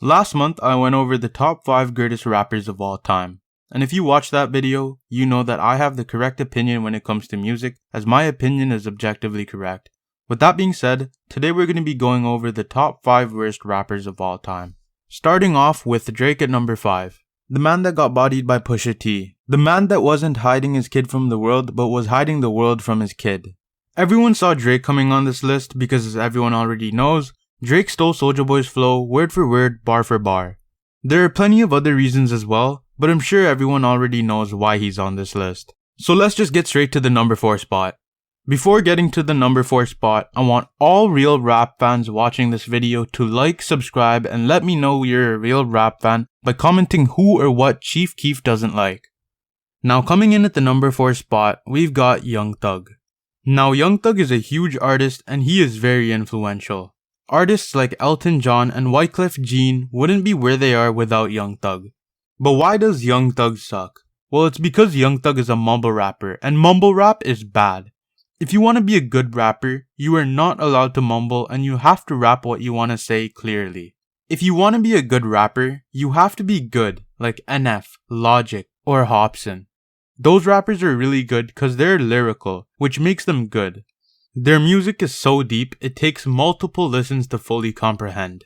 Last month, I went over the top 5 greatest rappers of all time. And if you watched that video, you know that I have the correct opinion when it comes to music, as my opinion is objectively correct. With that being said, today we're going to be going over the top 5 worst rappers of all time. Starting off with Drake at number 5. The man that got bodied by Pusha T. The man that wasn't hiding his kid from the world, but was hiding the world from his kid. Everyone saw Drake coming on this list because, as everyone already knows, Drake stole Soulja Boy's flow word for word, bar for bar. There are plenty of other reasons as well, but I'm sure everyone already knows why he's on this list. So let's just get straight to the number 4 spot. Before getting to the number 4 spot, I want all real rap fans watching this video to like, subscribe, and let me know you're a real rap fan by commenting who or what Chief Keef doesn't like. Now coming in at the number 4 spot, we've got Young Thug. Now Young Thug is a huge artist and he is very influential. Artists like Elton John and Wyclef Jean wouldn't be where they are without Young Thug. But why does Young Thug suck? Well, it's because Young Thug is a mumble rapper, and mumble rap is bad. If you want to be a good rapper, you are not allowed to mumble and you have to rap what you want to say clearly. If you want to be a good rapper, you have to be good, like NF, Logic, or Hopsin. Those rappers are really good because they're lyrical, which makes them good. Their music is so deep, it takes multiple listens to fully comprehend.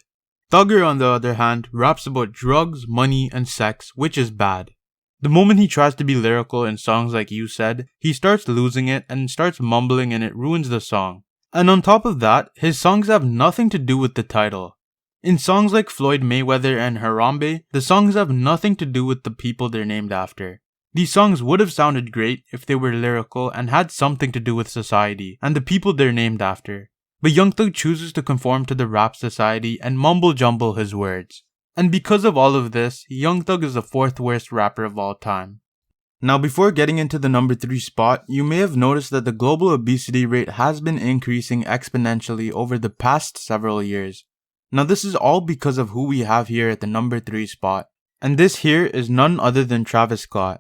Thugger, on the other hand, raps about drugs, money, and sex, which is bad. The moment he tries to be lyrical in songs like You Said, he starts losing it and starts mumbling and it ruins the song. And on top of that, his songs have nothing to do with the title. In songs like Floyd Mayweather and Harambe, the songs have nothing to do with the people they're named after. These songs would have sounded great if they were lyrical and had something to do with society and the people they're named after. But Young Thug chooses to conform to the rap society and mumble jumble his words. And because of all of this, Young Thug is the 4th worst rapper of all time. Now before getting into the number 3 spot, you may have noticed that the global obesity rate has been increasing exponentially over the past several years. Now this is all because of who we have here at the number 3 spot. And this here is none other than Travis Scott.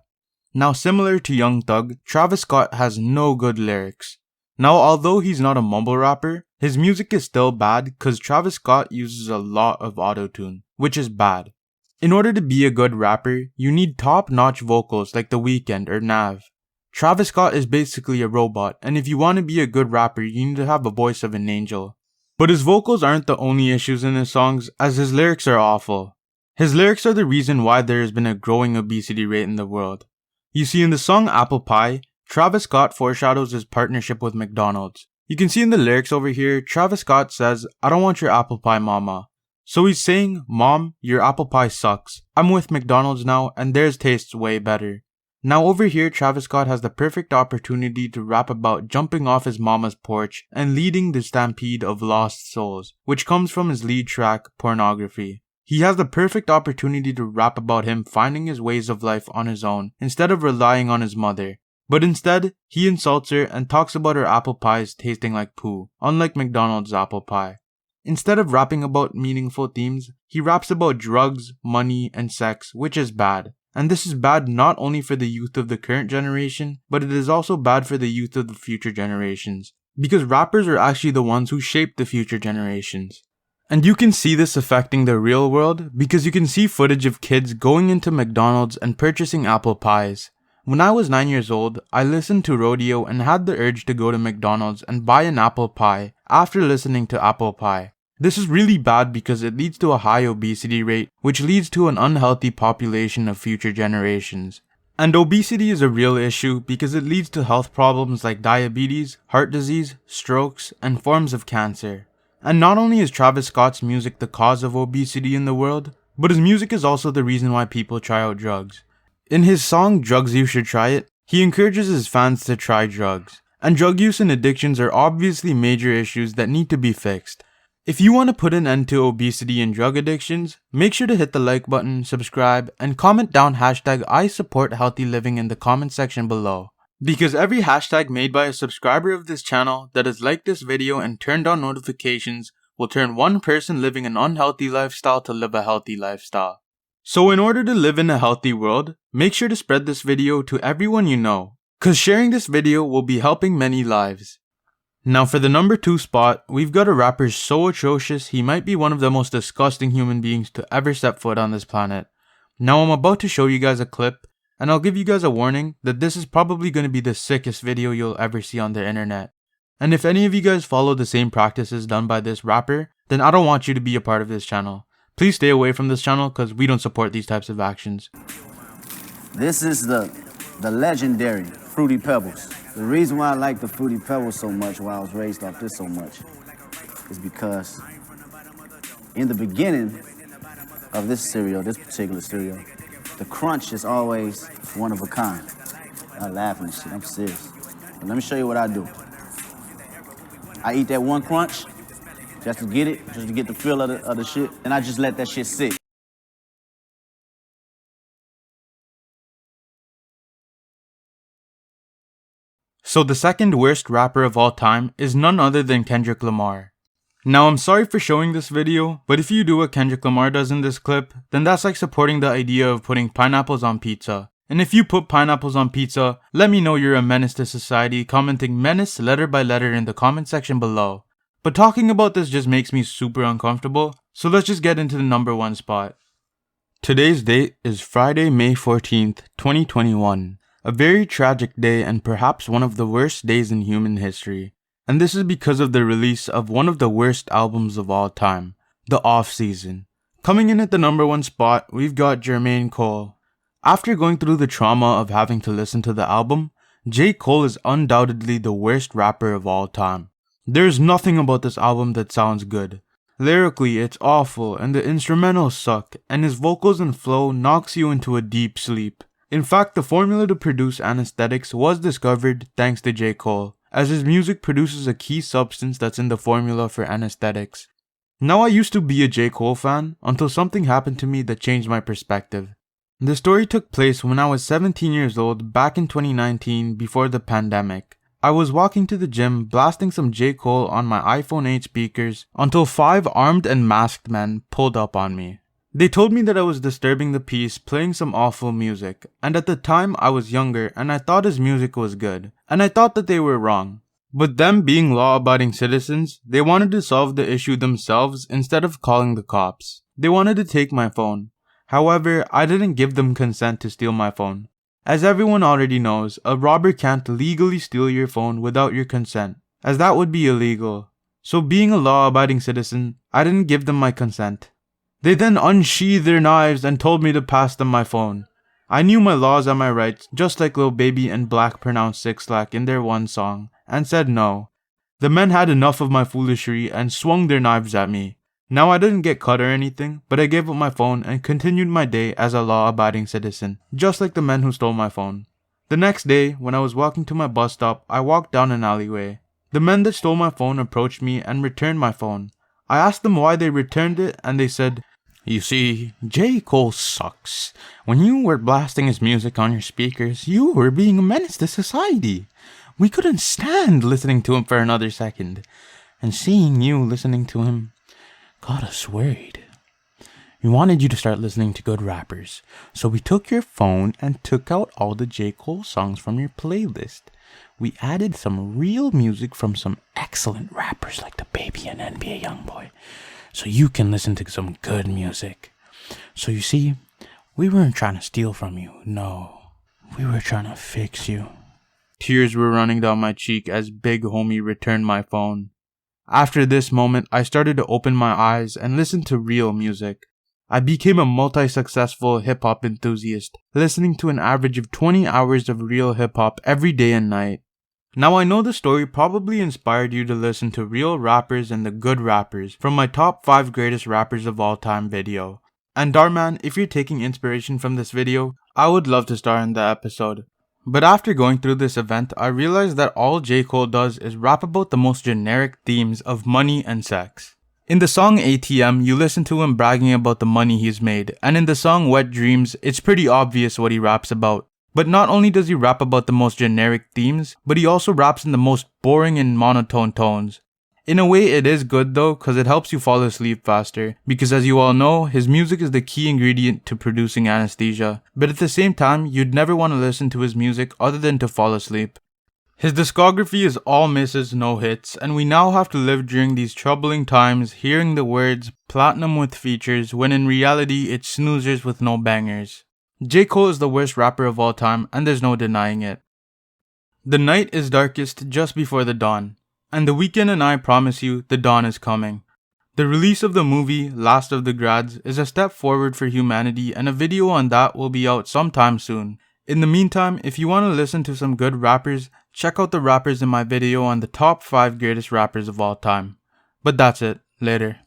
Now similar to Young Thug, Travis Scott has no good lyrics. Now although he's not a mumble rapper, his music is still bad cause Travis Scott uses a lot of autotune, which is bad. In order to be a good rapper, you need top-notch vocals like The Weeknd or Nav. Travis Scott is basically a robot, and if you want to be a good rapper, you need to have a voice of an angel. But his vocals aren't the only issues in his songs, as his lyrics are awful. His lyrics are the reason why there has been a growing obesity rate in the world. You see, in the song Apple Pie, Travis Scott foreshadows his partnership with McDonald's. You can see in the lyrics over here, Travis Scott says, "I don't want your apple pie, mama." So he's saying, "Mom, your apple pie sucks. I'm with McDonald's now and theirs tastes way better." Now over here, Travis Scott has the perfect opportunity to rap about jumping off his mama's porch and leading the stampede of lost souls, which comes from his lead track, Pornography. He has the perfect opportunity to rap about him finding his ways of life on his own instead of relying on his mother. But instead, he insults her and talks about her apple pies tasting like poo, unlike McDonald's apple pie. Instead of rapping about meaningful themes, he raps about drugs, money, and sex, which is bad. And this is bad not only for the youth of the current generation, but it is also bad for the youth of the future generations. Because rappers are actually the ones who shape the future generations. And you can see this affecting the real world because you can see footage of kids going into McDonald's and purchasing apple pies. When I was 9 years old, I listened to Rodeo and had the urge to go to McDonald's and buy an apple pie after listening to Apple Pie. This is really bad because it leads to a high obesity rate, which leads to an unhealthy population of future generations. And obesity is a real issue because it leads to health problems like diabetes, heart disease, strokes, and forms of cancer. And not only is Travis Scott's music the cause of obesity in the world, but his music is also the reason why people try out drugs. In his song Drugs You Should Try It, he encourages his fans to try drugs. And drug use and addictions are obviously major issues that need to be fixed. If you want to put an end to obesity and drug addictions, make sure to hit the like button, subscribe, and comment down hashtag I support healthy living in the comment section below. Because every hashtag made by a subscriber of this channel that has liked this video and turned on notifications will turn one person living an unhealthy lifestyle to live a healthy lifestyle. So in order to live in a healthy world, make sure to spread this video to everyone you know, cause sharing this video will be helping many lives. Now for the number 2 spot, we've got a rapper so atrocious he might be one of the most disgusting human beings to ever set foot on this planet. Now I'm about to show you guys a clip, and I'll give you guys a warning that this is probably going to be the sickest video you'll ever see on the internet. And if any of you guys follow the same practices done by this rapper, then I don't want you to be a part of this channel. Please stay away from this channel because we don't support these types of actions. This is the legendary Fruity Pebbles. The reason why I like the Fruity Pebbles so much, why I was raised off this so much, is because in the beginning of this cereal, this particular cereal, the crunch is always one of a kind. I'm laughing and shit, I'm serious. But let me show you what I do. I eat that one crunch, just to get it, just to get the feel of the shit, and I just let that shit sit. So the second worst rapper of all time is none other than Kendrick Lamar. Now I'm sorry for showing this video, but if you do what Kendrick Lamar does in this clip, then that's like supporting the idea of putting pineapples on pizza. And if you put pineapples on pizza, let me know you're a menace to society, commenting menace letter by letter in the comment section below. But talking about this just makes me super uncomfortable, so let's just get into the number 1 spot. Today's date is Friday, May 14th, 2021. A very tragic day and perhaps one of the worst days in human history. And this is because of the release of one of the worst albums of all time, The Off Season. Coming in at the number 1 spot, we've got Jermaine Cole. After going through the trauma of having to listen to the album, J. Cole is undoubtedly the worst rapper of all time. There's nothing about this album that sounds good. Lyrically, it's awful and the instrumentals suck, and his vocals and flow knocks you into a deep sleep. In fact, the formula to produce anesthetics was discovered thanks to J. Cole, as his music produces a key substance that's in the formula for anesthetics. Now I used to be a J. Cole fan until something happened to me that changed my perspective. The story took place when I was 17 years old back in 2019 before the pandemic. I was walking to the gym blasting some J. Cole on my iPhone 8 speakers until 5 armed and masked men pulled up on me. They told me that I was disturbing the peace playing some awful music, and at the time I was younger and I thought his music was good, and I thought that they were wrong. But them being law-abiding citizens, they wanted to solve the issue themselves instead of calling the cops. They wanted to take my phone. However, I didn't give them consent to steal my phone. As everyone already knows, a robber can't legally steal your phone without your consent, as that would be illegal. So being a law-abiding citizen, I didn't give them my consent. They then unsheathed their knives and told me to pass them my phone. I knew my laws and my rights, just like Lil Baby and Black pronounced 6 Lack in their one song, and said no. The men had enough of my foolery and swung their knives at me. Now I didn't get cut or anything, but I gave up my phone and continued my day as a law-abiding citizen, just like the men who stole my phone. The next day, when I was walking to my bus stop, I walked down an alleyway. The men that stole my phone approached me and returned my phone. I asked them why they returned it, and they said, "You see, J. Cole sucks. When you were blasting his music on your speakers, you were being a menace to society. We couldn't stand listening to him for another second. And seeing you listening to him got us worried. We wanted you to start listening to good rappers. So we took your phone and took out all the J. Cole songs from your playlist. We added some real music from some excellent rappers like The Baby and NBA Youngboy, so you can listen to some good music. So you see, we weren't trying to steal from you, no. We were trying to fix you." Tears were running down my cheek as Big Homie returned my phone. After this moment, I started to open my eyes and listen to real music. I became a multi-successful hip-hop enthusiast, listening to an average of 20 hours of real hip-hop every day and night. Now I know the story probably inspired you to listen to real rappers and the good rappers from my top 5 greatest rappers of all time video. And Darman, if you're taking inspiration from this video, I would love to star in the episode. But after going through this event, I realized that all J. Cole does is rap about the most generic themes of money and sex. In the song ATM, you listen to him bragging about the money he's made, and in the song Wet Dreams, it's pretty obvious what he raps about. But not only does he rap about the most generic themes, but he also raps in the most boring and monotone tones. In a way, it is good though, cause it helps you fall asleep faster, because as you all know, his music is the key ingredient to producing anesthesia, but at the same time, you'd never want to listen to his music other than to fall asleep. His discography is all misses, no hits, and we now have to live during these troubling times hearing the words platinum with features when in reality it's snoozers with no bangers. J. Cole is the worst rapper of all time and there's no denying it. The night is darkest just before the dawn, and The Weeknd and I promise you the dawn is coming. The release of the movie Last of the Grads is a step forward for humanity and a video on that will be out sometime soon. In the meantime, if you want to listen to some good rappers, check out the rappers in my video on the top 5 greatest rappers of all time. But that's it, later.